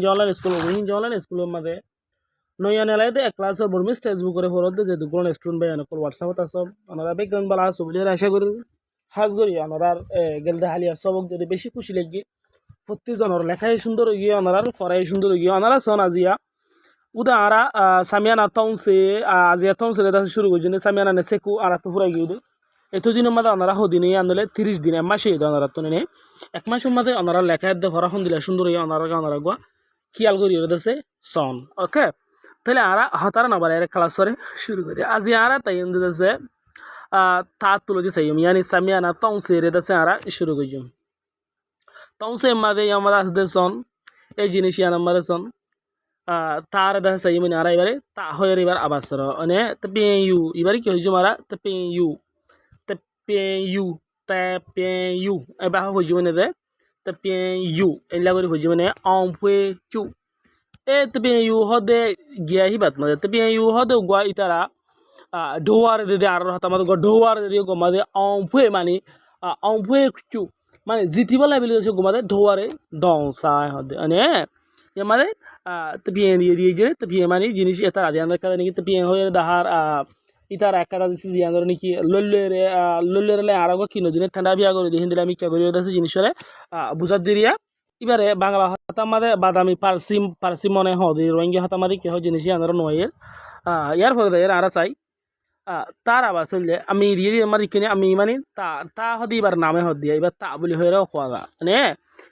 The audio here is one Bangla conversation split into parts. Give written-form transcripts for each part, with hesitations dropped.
অনলাইন স্কুলের মাঝে নয়া নেলাইতে এক ক্লাসের বর্মিস ফেসবুক করে ফরদে যে দুগুণ স্টুডেন্ট ভাই অনকল হোয়াটসঅ্যাপত আসব ওনারা ব্যাকগ্রাউন্ড বালা আসব বলে আশা করি হাজ করি ওনারা গেলদে হালিয়া সবক যদি বেশি খুশি লাগি প্রত্যেকজনের লেখাই সুন্দর হয়ে গিয়ে ওনারা পড়াই সুন্দর হয়ে গিয়ে ওনারা সন আজিয়া উদা আরা সামিয়ানা তংসে আজিয়া তংসে শুরু করছেন সামিয়ানা নে সেকু আরা তো ফুরাই গিয়ে এতদিনের মধ্যে ওনারা হদিনে আনলে 30 দিন এক মাসে ওনারা তো নেই এক মাসের মধ্যে ওনারা লেখা পড়াশোনা দিলে সুন্দর হয়ে ওনারা গোয়া খেয়াল করি ওদেরছে সন ওকে তাহলে আরা হতারা না বারে ক্লাসরে শুরু করি আজি আরা তাই দিতেছে তা তুলো যে সাইম ইয়ানি সামিয়ানা তংসে রেদাছে আরা শুরু করছুম তংসে মাঝে আমরা আসতে সন এই জিনিস ইয়ান আমাদের সন তার দেখা সাইম আরা এবারে তা হয়ে এবার আবাসর মানে তপে ইউ এবারে কি হয়েছে মারা তপে ইউ এবার হয়েছে মানে দে তপে ইউ এলা করে হয়েছে মানে অম্পে চু তপে ইউ হদে গিয়া হি বাত মানে তপে ইউ হদে গোয়া ইতারা ঢোয়ার দে আর আমাদের ঢোয়ার দে গোমাদে অম্পে মানে অম্পে চু মানে জিতিব লাইবিল গোমাদে ঢোয়ারে ডং সাই হদে মানে মানে তপে দিয়ে দিয়েছে তপে মানে জিনিস এটা আদি আন্দার কারণে নাকি তপে হয়ে দাহার ইতার একটা দিচ্ছে যে আন্দোলন নাকি লল্লেরে আর কিনো দিনে ঠান্ডা বিয়া করে দিয়ে হিন্দিলে আমি কে করি আছে জিনিসরে বুঝার দিরিয়া এবারে বাংলা হাতা মাদে বাদামি পার্সি মনে হদি রোহিঙ্গা হাতা মাদি কে হয় জিনিস আন্দোলন নয় ইয়ার ফলে এর আর চাই তার আবার চললে আমি দিয়ে দিয়ে আমার কিনে আমি মানে তা হদি এবার নামে হদ দিয়া এবার তা বলি হয়ে খোয়া যা মানে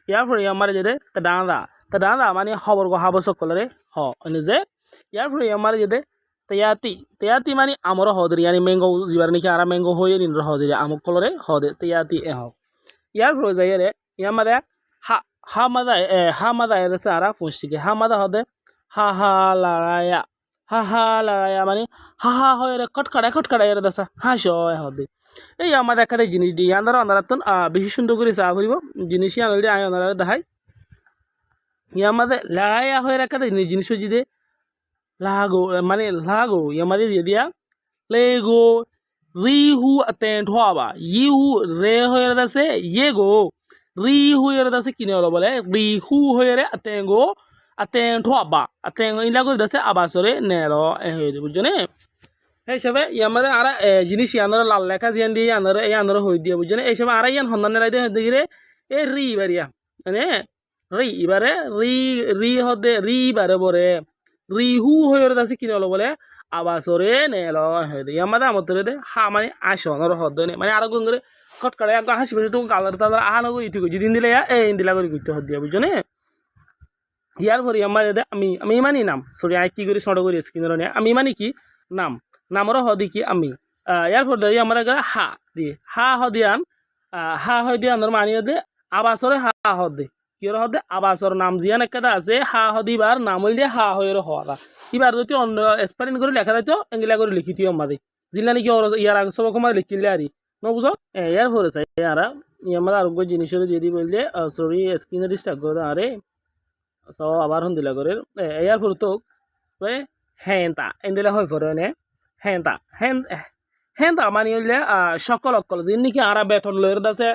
ইয়ার ফলে আমার যেতে তা ডাঁদা মানে খবর গহাব সকলরে যে ইয়ার ফলে আমার যেতে তেয়াতি মানে আমার হদরি yani ম্যাঙ্গো জিবার নাকি আর ম্যাঙ্গো হয়ে নিন হদরি আমক কলরে হদে তেয়াতি হক ইয়ার ফলে যাইরে ইয়ামাদে হা মাদা এসে আরা পুষ্টিকে হা মাদা হদে হা লড়ায়া মানে হা হয়ে কটকাড়া এর দাসা হাস হদে এই আমাদের একটা জিনিস দিয়ে আন্দারা আন্দারাতন বেশি সুন্দর করে চা করিব জিনিসই আনলে আয় আন্দারা দেখাই ইয়ামাদে লড়াইয়া হয়ে রাখা জিনিস যদি lago yamade dia lego rihu aten thoaba yihu re hoyere dase yego rihu hoyere dase kine holo bole rihu hoyere atengo aten thoaba atengo ila করে dase abasore nelo hoyede বুঝছনে এই সবে ইয়ামাদে আরা জিনিস ইয়ানরা লাল লেখা জিয়ান দিয়ে ইয়ানরা এই ইয়ানরা হই দিয়ে বুঝছনে এই সবে আরা ইয়ান হন্দানে রাইতে দেখিরে এ রি বারিয়া মানে রি ইবারে রি হদে রি বারে বরে রিহু হয়ে আছে কিনে হলো বলে আবাসরে নেল হয়ে দেয় আমাদের আমার দে হা মানে আসন হদ মানে আরো গুণ করে কটকাড়ে আগে হাসি পেয়ে তো কালার তাদের আহানো করে ইটি করছি দিন দিলে দিলা করে করতে হদ দিয়া বুঝছো নে ইয়ার পরে আমার আমি মানি নাম সরি আই কি করি সড় করি স্কিনের নিয়ে আমি মানি কি নামরও হদি কি আমি ইয়ার পরে আমার হা দিয়ে হা হদিয়ান হা হয় দিয়ে আমার মানিয়ে দে আবাসরে হা হদ দে কিয়র হদে আবাসর নাম জিয়ান একটা আছে হা হদিবার নাম হইলে হা হয়ের হওয়া এবার যদি অন্য স্পেলিং করে লেখা যাইতো এঙ্গিলা করে লিখিত আমাদে জিল্লা নাকি ইয়ার আগে সব কমায় লিখিলে আরি নবুঝো ইয়ার পরে চাই আর আমার আরোগ্য জিনিসের দিয়ে দি বললে সরি স্ক্রিনে ডিস্টার্ব করে আরে সব আবার দিলা করে ইয়ার পরে তো হেনতা এন্দিলা হয় পরে নে হেনতা মানে হইলে সকল অকল যে নাকি আর বেতন লয়ের দাসে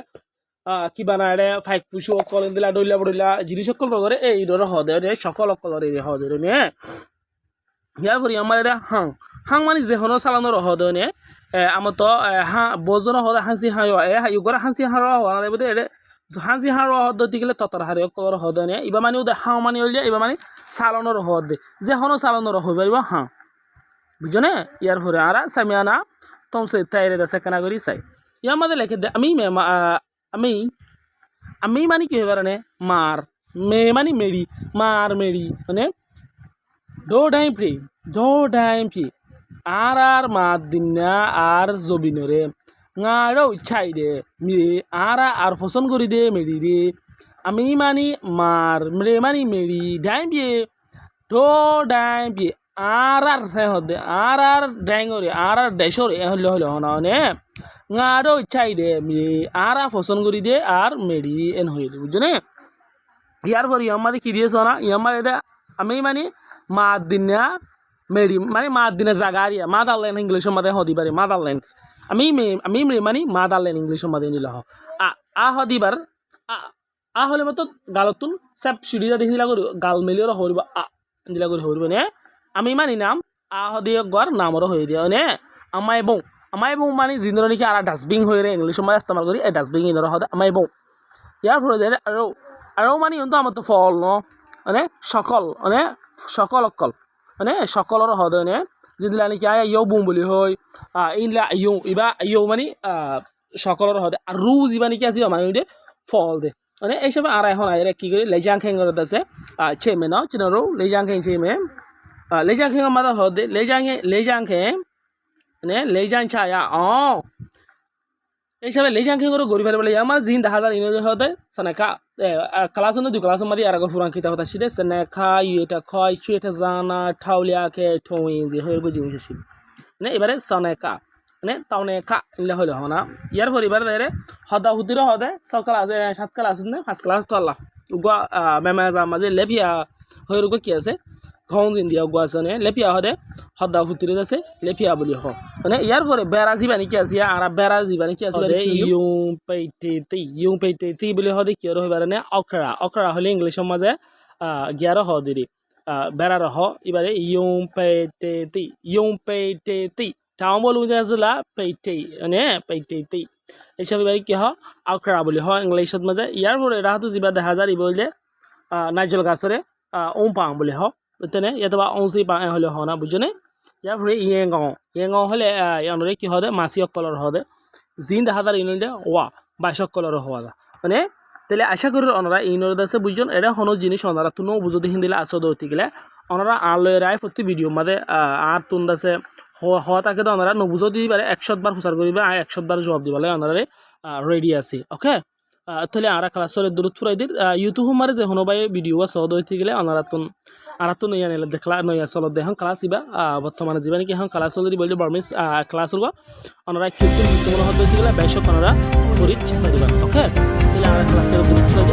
কিবা না রে ফাইক পুষু অকল দিলা ডইলা জিনিস সকল করে এই ধরে হদে রে সকল অকলরে হদে রে নে ইয়ার পরে আমার এটা হাং মানে যেহনো চালানোর হদে নে আমার তো বজন হদে হাসি ইউগর হাসি হার হওয়া বোধ হাসি হার হদতে গেলে ততর হারে অকলর হদে নে এবার মানে ওদের হাঁ মানে হইলে এবার মানে চালানোর হদে যেহনো চালানোর হয়ে পারিব বুঝছো নে ইয়ার পরে আর সামিয়ানা তমসে তাইরে দা সেকেন্ড করি চাই ইয়ার মধ্যে লেখে দে আমি মানে কি হয়ে পারে মার মানে মেরি মার মেরি মানে ডো ডাইম ফ্রি আর মাত দিনা আর জবিনরে ngaড়াও ইচ্ছাই দে মিরে আর পছন্দ করি দে মেরি রে আমি মানি মার মেরে মানি মেরি ডাইম বিয়ে ডো ডাইম বিয়ে আর হদে আর ডাইঙরে আর দেশরে হলে হলে হনে ngaড়াও ইচ্ছাই দে মিরে আর পছন্দ করি দে আর মেরি এন হয়ে দে বুঝছো নে ইয়ার পর ইয়ামাদে কি দিয়েছ না ইয়ামার এটা আমি মানে মাত দিনা মেরি মানে মাত দিনা জাগারিয়া মাদারল্যান্ড ইংলিশের মাঝে হদি পারে মাদারল্যান্ডস আমি মানে মাদারল্যান্ড ইংলিশের মাঝে নিল হদিবার হলে মতো গালতুন সেপ সিডিটা দেখিলা করি গাল মেলিও হরিব আ দিলা করে হরিব নে আমি মানি নাম আ হদিয়ে গর নামরও হয়ে দিয়া নে আমাই বউ মানে জিন্দর নাকি আর ডাস্টবিন হয়ে রে ইংলিশ সময় ইস্তেমাল করি এই ডাস্টবিন ইনর হদে আমাই বউ ইয়ার ফলে যে আৰু মানে ইহঁতো আমাৰ তো ফল ন মানে সকল অকল মানে সকলৰ হদে নে যিদিলা নেকি ইয়ো বুম বুলি হয় ইনলা ইয়ো মানে সকলৰ হদে আৰু যিবা নেকি আজি আমাৰ ফল দে মানে এইসব আর এখন আইরে কি করি লেজাং খেঙ্গর আছে চেমে নাও চিনারো লেজাং খেং চেমে লেজাং খেং মাদা হদে লেজাং খেং মানে লেজাং ছায়া এইসব লেজাং খেং করে গরি ফেলে আমার জিন দেখা যায় ইনো হদে সানেকা ক্লাস দুই ক্লাস মাদি আর ফুরান কিতা হতা সিদে সানেকা এটা খয় চুয়েটা জানা ঠাউলিয়া কে ঠোইন দি হয়ে বুঝি বুঝি মানে এবারে সানেকা মানে তাওনে খা ইনলে হইলো হনা ইয়ার পরিবার দেরে হদা হুতির হদে সকাল আছে 7 ক্লাস আছে 5 ক্লাস তো আল্লাহ উগা মেমা মাঝে লেপিয়া হইর গো কি আছে ঘং ইন্ডিয়া উগা আছে নে লেপিয়া হদে হদা হুতির আছে লেপিয়া বলি হ মানে ইয়ার পরে বেরা জিবানি কি আছে আর বেরা জিবানি কি আছে ইউং পেইতে বলি হদে কি হইবারে নে অকরা হলে ইংলিশ মাঝে 11 হদিরি বেরা রহ এবারে ইউং পেইতে টাউন বলু যেলা পেইটেই মানে পেইটেই এইসব এবার কি হয় আখড়া বলি হয় ইংলিশত মাঝে ইয়ার পরে রাহতো যা দেখা যায় বললে নাইজল গাছরে ওম পাং বলি হ তেনে ইয়াতে বা অংশী পাং হলে হ না বুঝনে ইয়ার পরে ইয়েগাঁও হলে ইয়ানরে কি হদে মাছি অকলর হদে জিন দেখা যায় ইনলে ওয়া 22 অকলর হওয়া মানে তাহলে আশা করি ওনারা ইনর দাসে বুঝছেন এটা হনো জিনিস ওনারা তুনো বুঝতে হিন্দিলে আসদ হতে গেলে ওনারা আনলে রায় প্রতি ভিডিও মাঝে আর তুন দাসে হওয়া তাকে তো ওনারা নবুঝো দিতে পারে 100 বার প্রচার করিবে আর 100 বার জবাব দিবলে ওনারা রেডি আছে ওকে তাহলে আর ক্লাসরে দূরত ফুরাই দির ইউটিউব মারে যে হনো ভাই ভিডিও সদ হইতে গেলে ওনারা তুন নয়া নিলে দেখলা নয়া চলত দেখুন ক্লাস ইবা বর্তমানে যাবা নাকি এখন ক্লাস যদি বললে বর্মিস ক্লাস হল ওনারা কিন্তু মনে হতে গেলে বেশক ওনারা করি দিবা ওকে তাহলে আর ক্লাসরে দূরত ফুরাই